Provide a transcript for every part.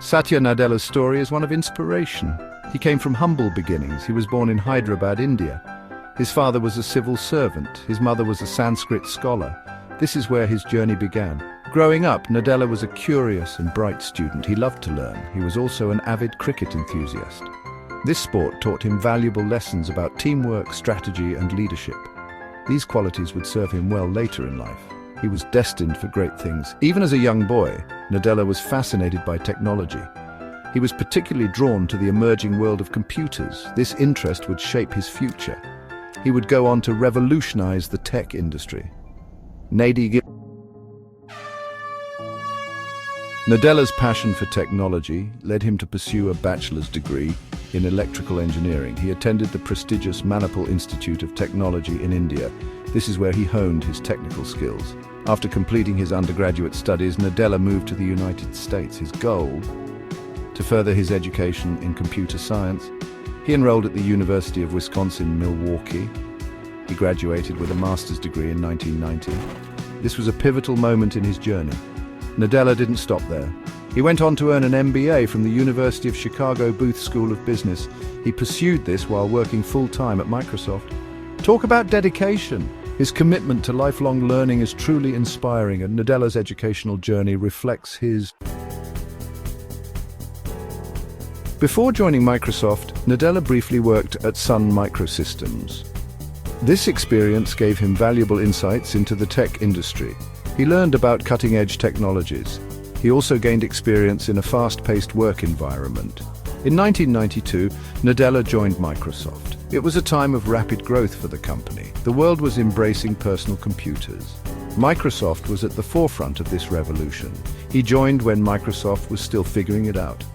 Satya Nadella's story is one of inspiration. He came from humble beginnings. He was born in Hyderabad, India. His father was a civil servant. His mother was a Sanskrit scholar. This is where his journey began. Growing up, Nadella was a curious and bright student. He loved to learn. He was also an avid cricket enthusiast. This sport taught him valuable lessons about teamwork, strategy, and leadership. These qualities would serve him well later in life. He was destined for great things. Even as a young boy, Nadella was fascinated by technology. He was particularly drawn to the emerging world of computers. This interest would shape his future. He would go on to revolutionize the tech industry. Nadella's passion for technology led him to pursue a bachelor's degree in electrical engineering. He attended the prestigious Manipal Institute of Technology in India. This is where he honed his technical skills. After completing his undergraduate studies, Nadella moved to the United States. His goal, to further his education in computer science, he enrolled at the University of Wisconsin-Milwaukee. He graduated with a master's degree in 1990. This was a pivotal moment in his journey. Nadella didn't stop there. He went on to earn an MBA from the University of Chicago Booth School of Business. He pursued this while working full-time at Microsoft. Talk about dedication! His commitment to lifelong learning is truly inspiring, and Nadella's educational journey reflects his. Before joining Microsoft, Nadella briefly worked at Sun Microsystems. This experience gave him valuable insights into the tech industry. He learned about cutting-edge technologies. He also gained experience in a fast-paced work environment. In 1992, Nadella joined Microsoft. It was a time of rapid growth for the company. The world was embracing personal computers. Microsoft was at the forefront of this revolution. He joined when Microsoft was still figuring it out.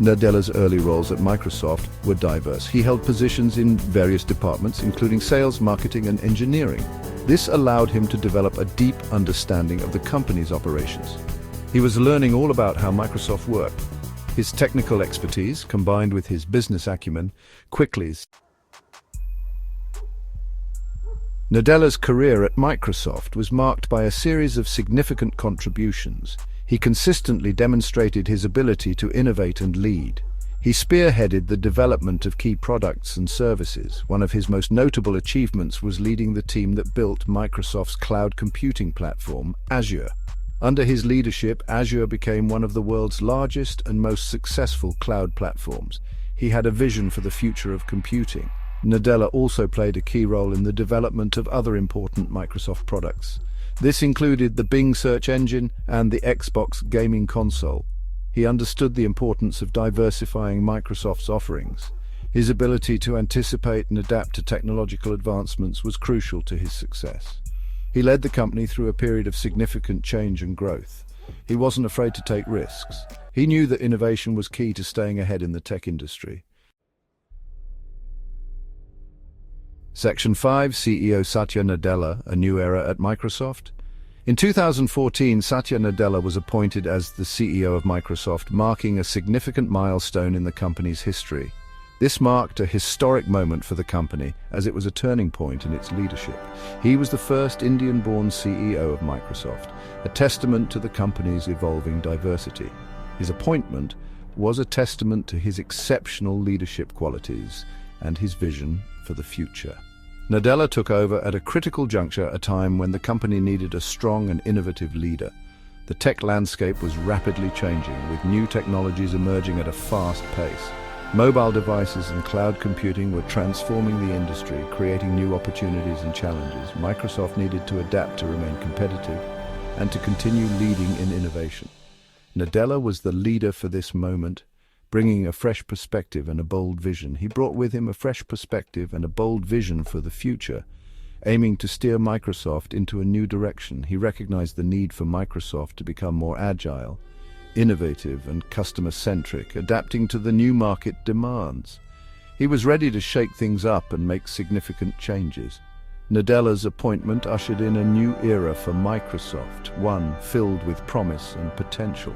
Nadella's early roles at Microsoft were diverse. He held positions in various departments, including sales, marketing, and engineering. This allowed him to develop a deep understanding of the company's operations. He was learning all about how Microsoft worked. His technical expertise, combined with his business acumen, quickly. Nadella's career at Microsoft was marked by a series of significant contributions. He consistently demonstrated his ability to innovate and lead. He spearheaded the development of key products and services. One of his most notable achievements was leading the team that built Microsoft's cloud computing platform, Azure. Under his leadership, Azure became one of the world's largest and most successful cloud platforms. He had a vision for the future of computing. Nadella also played a key role in the development of other important Microsoft products. This included the Bing search engine and the Xbox gaming console. He understood the importance of diversifying Microsoft's offerings. His ability to anticipate and adapt to technological advancements was crucial to his success. He led the company through a period of significant change and growth. He wasn't afraid to take risks. He knew that innovation was key to staying ahead in the tech industry. Section 5, CEO Satya Nadella, a new era at Microsoft. In 2014, Satya Nadella was appointed as the CEO of Microsoft, marking a significant milestone in the company's history. This marked a historic moment for the company, as it was a turning point in its leadership. He was the first Indian-born CEO of Microsoft, a testament to the company's evolving diversity. His appointment was a testament to his exceptional leadership qualities and his vision for the future. Nadella took over at a critical juncture, a time when the company needed a strong and innovative leader. The tech landscape was rapidly changing, with new technologies emerging at a fast pace. Mobile devices and cloud computing were transforming the industry, creating new opportunities and challenges. Microsoft needed to adapt to remain competitive and to continue leading in innovation. Nadella was the leader for this moment, bringing a fresh perspective and a bold vision. He brought with him a fresh perspective and a bold vision for the future, aiming to steer Microsoft into a new direction. He recognized the need for Microsoft to become more agile, innovative and customer-centric, adapting to the new market demands. He was ready to shake things up and make significant changes. Nadella's appointment ushered in a new era for Microsoft, one filled with promise and potential.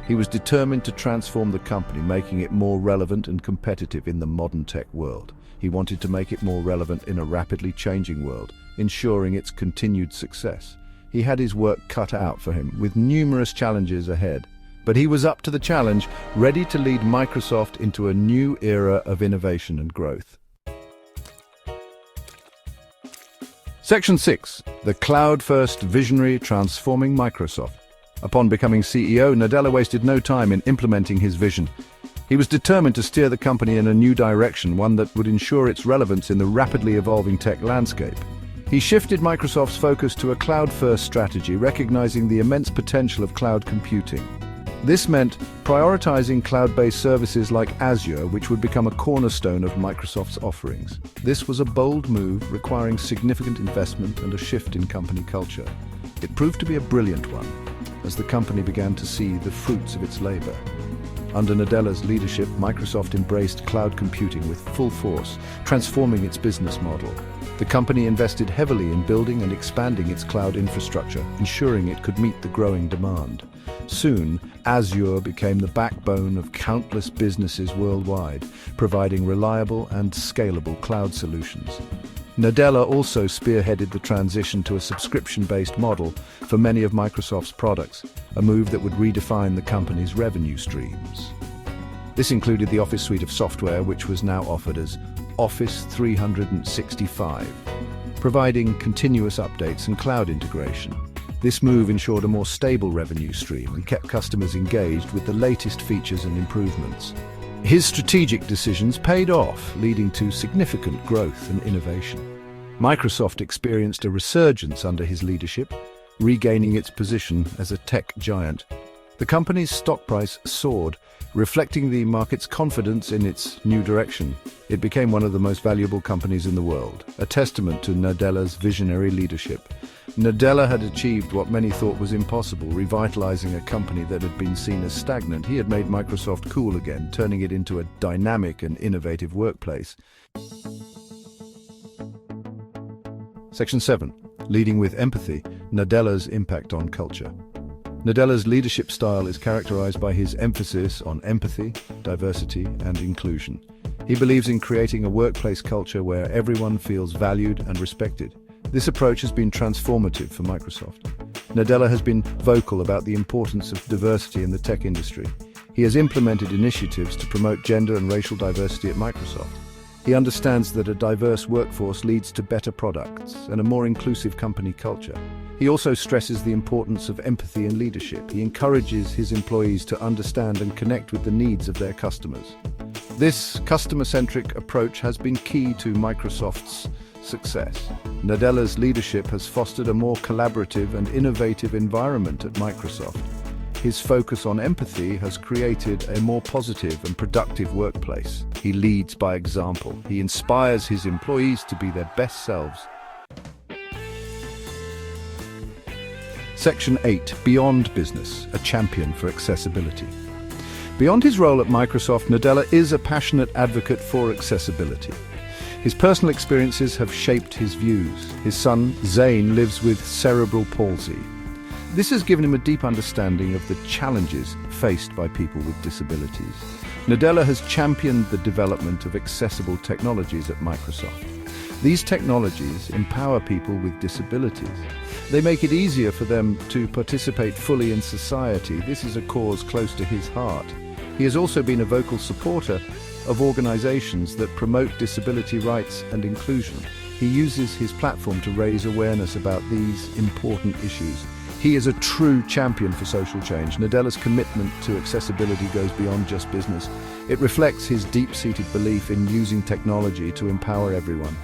He was determined to transform the company, making it more relevant and competitive in the modern tech world. He wanted to make it more relevant in a rapidly changing world, ensuring its continued success. He had his work cut out for him, with numerous challenges ahead. But he was up to the challenge, ready to lead Microsoft into a new era of innovation and growth. Section 6. The cloud-first visionary transforming Microsoft. Upon becoming CEO, Nadella wasted no time in implementing his vision. He was determined to steer the company in a new direction, one that would ensure its relevance in the rapidly evolving tech landscape. He shifted Microsoft's focus to a cloud-first strategy, recognizing the immense potential of cloud computing. This meant prioritizing cloud-based services like Azure, which would become a cornerstone of Microsoft's offerings. This was a bold move, requiring significant investment and a shift in company culture. It proved to be a brilliant one, as the company began to see the fruits of its labor. Under Nadella's leadership, Microsoft embraced cloud computing with full force, transforming its business model. The company invested heavily in building and expanding its cloud infrastructure, ensuring it could meet the growing demand. Soon, Azure became the backbone of countless businesses worldwide, providing reliable and scalable cloud solutions. Nadella also spearheaded the transition to a subscription-based model for many of Microsoft's products, a move that would redefine the company's revenue streams. This included the Office suite of software, which was now offered as Office 365, providing continuous updates and cloud integration. This move ensured a more stable revenue stream and kept customers engaged with the latest features and improvements. His strategic decisions paid off, leading to significant growth and innovation. Microsoft experienced a resurgence under his leadership, regaining its position as a tech giant. The company's stock price soared, reflecting the market's confidence in its new direction. It became one of the most valuable companies in the world, a testament to Nadella's visionary leadership. Nadella had achieved what many thought was impossible, revitalizing a company that had been seen as stagnant. He had made Microsoft cool again, turning it into a dynamic and innovative workplace. Section 7. Leading with empathy, Nadella's impact on culture. Nadella's leadership style is characterized by his emphasis on empathy, diversity, and inclusion. He believes in creating a workplace culture where everyone feels valued and respected. This approach has been transformative for Microsoft. Nadella has been vocal about the importance of diversity in the tech industry. He has implemented initiatives to promote gender and racial diversity at Microsoft. He understands that a diverse workforce leads to better products and a more inclusive company culture. He also stresses the importance of empathy in leadership. He encourages his employees to understand and connect with the needs of their customers. This customer-centric approach has been key to Microsoft's success. Nadella's leadership has fostered a more collaborative and innovative environment at Microsoft. His focus on empathy has created a more positive and productive workplace. He leads by example. He inspires his employees to be their best selves. Section 8. Beyond Business, a champion for accessibility. Beyond his role at Microsoft, Nadella is a passionate advocate for accessibility. His personal experiences have shaped his views. His son, Zain, lives with cerebral palsy. This has given him a deep understanding of the challenges faced by people with disabilities. Nadella has championed the development of accessible technologies at Microsoft. These technologies empower people with disabilities. They make it easier for them to participate fully in society. This is a cause close to his heart. He has also been a vocal supporter of organizations that promote disability rights and inclusion. He uses his platform to raise awareness about these important issues. He is a true champion for social change. Nadella's commitment to accessibility goes beyond just business. It reflects his deep-seated belief in using technology to empower everyone.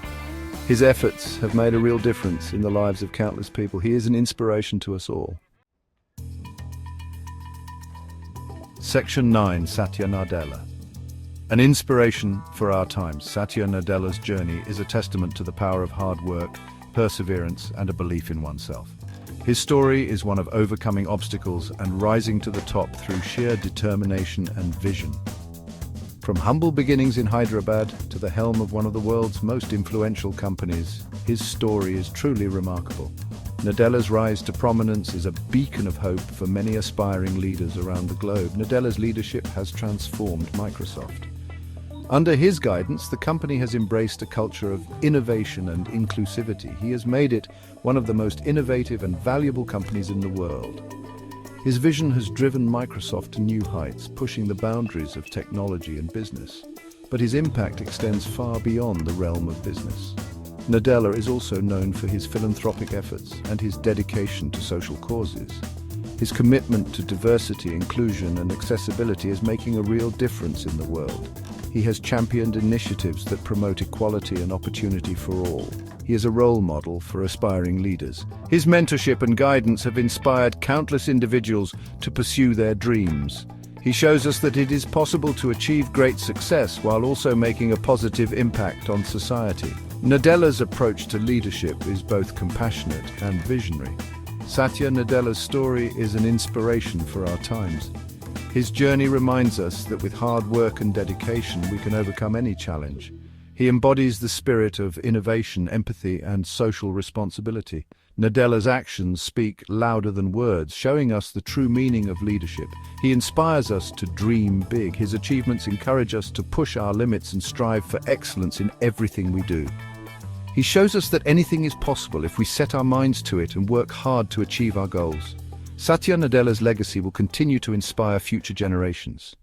His efforts have made a real difference in the lives of countless people. He is an inspiration to us all. Section 9. Satya Nadella. An inspiration for our times, Satya Nadella's journey is a testament to the power of hard work, perseverance, and a belief in oneself. His story is one of overcoming obstacles and rising to the top through sheer determination and vision. From humble beginnings in Hyderabad to the helm of one of the world's most influential companies, his story is truly remarkable. Nadella's rise to prominence is a beacon of hope for many aspiring leaders around the globe. Nadella's leadership has transformed Microsoft. Under his guidance, the company has embraced a culture of innovation and inclusivity. He has made it one of the most innovative and valuable companies in the world. His vision has driven Microsoft to new heights, pushing the boundaries of technology and business. But his impact extends far beyond the realm of business. Nadella is also known for his philanthropic efforts and his dedication to social causes. His commitment to diversity, inclusion, and accessibility is making a real difference in the world. He has championed initiatives that promote equality and opportunity for all. He is a role model for aspiring leaders. His mentorship and guidance have inspired countless individuals to pursue their dreams. He shows us that it is possible to achieve great success while also making a positive impact on society. Nadella's approach to leadership is both compassionate and visionary. Satya Nadella's story is an inspiration for our times. His journey reminds us that with hard work and dedication, we can overcome any challenge. He embodies the spirit of innovation, empathy, and social responsibility. Nadella's actions speak louder than words, showing us the true meaning of leadership. He inspires us to dream big. His achievements encourage us to push our limits and strive for excellence in everything we do. He shows us that anything is possible if we set our minds to it and work hard to achieve our goals. Satya Nadella's legacy will continue to inspire future generations.